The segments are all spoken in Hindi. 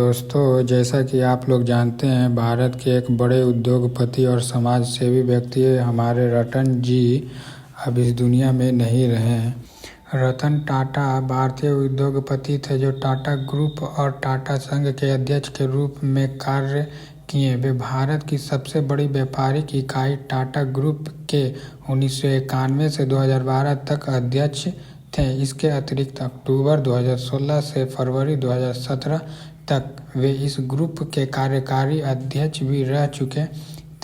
दोस्तों, जैसा कि आप लोग जानते हैं, भारत के एक बड़े उद्योगपति और समाज सेवी व्यक्ति हमारे रतन जी अब इस दुनिया में नहीं रहे हैं। रतन टाटा भारतीय उद्योगपति थे जो टाटा ग्रुप और टाटा संघ के अध्यक्ष के रूप में कार्य किए। वे भारत की सबसे बड़ी व्यापारिक इकाई टाटा ग्रुप के 1991 से 2012 तक अध्यक्ष थे। इसके अतिरिक्त अक्टूबर 2016 से फरवरी 2017 तक वे इस ग्रुप के कार्यकारी अध्यक्ष भी रह चुके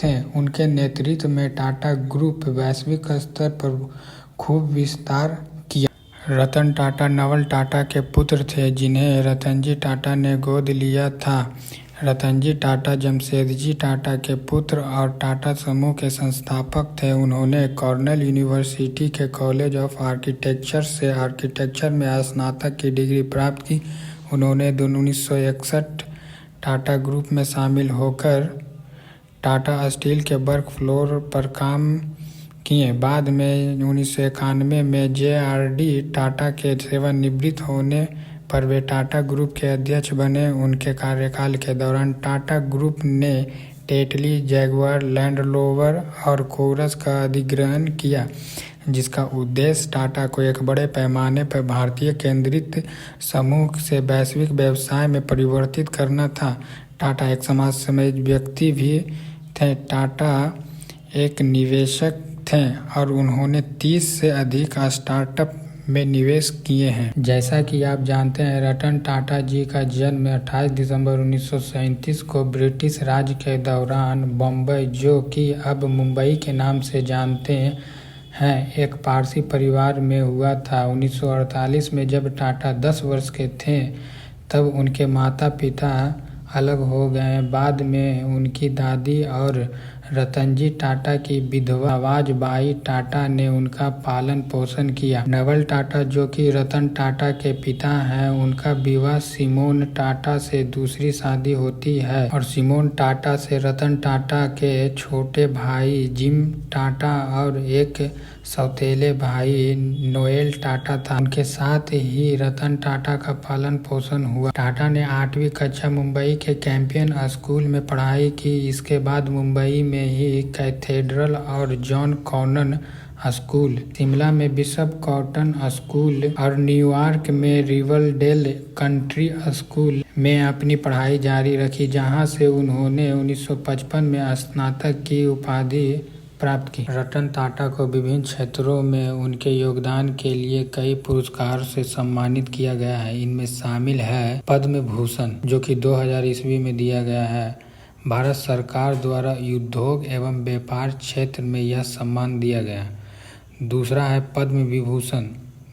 थे। उनके नेतृत्व में टाटा ग्रुप वैश्विक स्तर पर खूब विस्तार किया। रतन टाटा नवल टाटा के पुत्र थे जिन्हें रतनजी टाटा ने गोद लिया था। रतनजी टाटा जमशेदजी टाटा के पुत्र और टाटा समूह के संस्थापक थे। उन्होंने कॉर्नेल यूनिवर्सिटी के कॉलेज ऑफ आर्किटेक्चर से आर्किटेक्चर में स्नातक की डिग्री प्राप्त की। उन्होंने 1961 टाटा ग्रुप में शामिल होकर टाटा स्टील के वर्क फ्लोर पर काम किए। बाद में 1991 में JRD टाटा के सेवानिवृत्त होने पर वे टाटा ग्रुप के अध्यक्ष बने। उनके कार्यकाल के दौरान टाटा ग्रुप ने टेटली, जैगुआर, लैंड रोवर और कोरस का अधिग्रहण किया, जिसका उद्देश्य टाटा को एक बड़े पैमाने पर भारतीय केंद्रित समूह से वैश्विक व्यवसाय में परिवर्तित करना था। टाटा एक समाजसेवी व्यक्ति भी थे। टाटा एक निवेशक थे और उन्होंने 30 से अधिक स्टार्टअप में निवेश किए हैं। जैसा कि आप जानते हैं, रतन टाटा जी का जन्म 28 दिसंबर 1937 को ब्रिटिश राज के दौरान बम्बई, जो कि अब मुंबई के नाम से जानते हैं, एक पारसी परिवार में हुआ था। 1948 में जब टाटा 10 वर्ष के थे तब उनके माता पिता अलग हो गए। बाद में उनकी दादी और रतनजी टाटा की विधवा आवाजबाई टाटा ने उनका पालन पोषण किया। नवल टाटा, जो कि रतन टाटा के पिता हैं, उनका विवाह सिमोन टाटा से दूसरी शादी होती है और सिमोन टाटा से रतन टाटा के छोटे भाई जिम टाटा और एक सौतेले भाई नोएल टाटा था। उनके साथ ही रतन टाटा का पालन पोषण हुआ। टाटा ने 8वीं कक्षा मुंबई के कैंपियन स्कूल में पढ़ाई की। इसके बाद मुंबई में ही कैथेड्रल और जॉन कॉनन स्कूल, शिमला में बिशप कॉटन स्कूल और न्यूयॉर्क में रिवरडेल कंट्री स्कूल में अपनी पढ़ाई जारी रखी, जहां से उन्होंने 1955 में स्नातक की उपाधि प्राप्त की। रतन टाटा को विभिन्न क्षेत्रों में उनके योगदान के लिए कई पुरस्कार से सम्मानित किया गया है। इनमें शामिल है पद्म भूषण, जो कि 2000 ईस्वी में दिया गया है। भारत सरकार द्वारा उद्योग एवं व्यापार क्षेत्र में यह सम्मान दिया गया। दूसरा है पद्म विभूषण,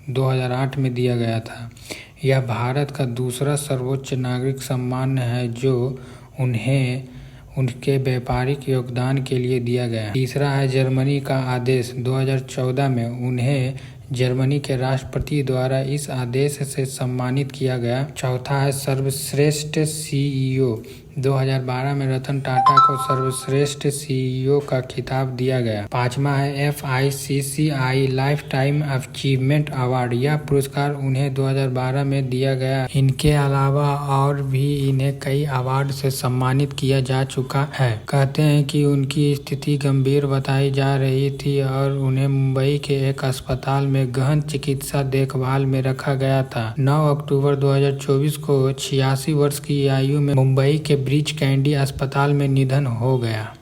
2008 में दिया गया था। यह भारत का दूसरा सर्वोच्च नागरिक सम्मान है जो उन्हें उनके व्यापारिक योगदान के लिए दिया गया। तीसरा है जर्मनी का आदेश, 2014 में उन्हें जर्मनी के राष्ट्रपति द्वारा इस आदेश से सम्मानित किया गया। चौथा है सर्वश्रेष्ठ CEO, 2012 में रतन टाटा को सर्वश्रेष्ठ CEO का खिताब दिया गया। पांचवा है FICCI life time achievement award, यह पुरस्कार उन्हें 2012 में दिया गया। इनके अलावा और भी इन्हें कई अवार्ड से सम्मानित किया जा चुका है। कहते हैं कि उनकी स्थिति गंभीर बताई जा रही थी और उन्हें मुंबई के एक अस्पताल में गहन चिकित्सा देखभाल में रखा गया था। 9 अक्टूबर 2024 को 86 वर्ष की आयु में मुंबई के ब्रीच कैंडी अस्पताल में निधन हो गया।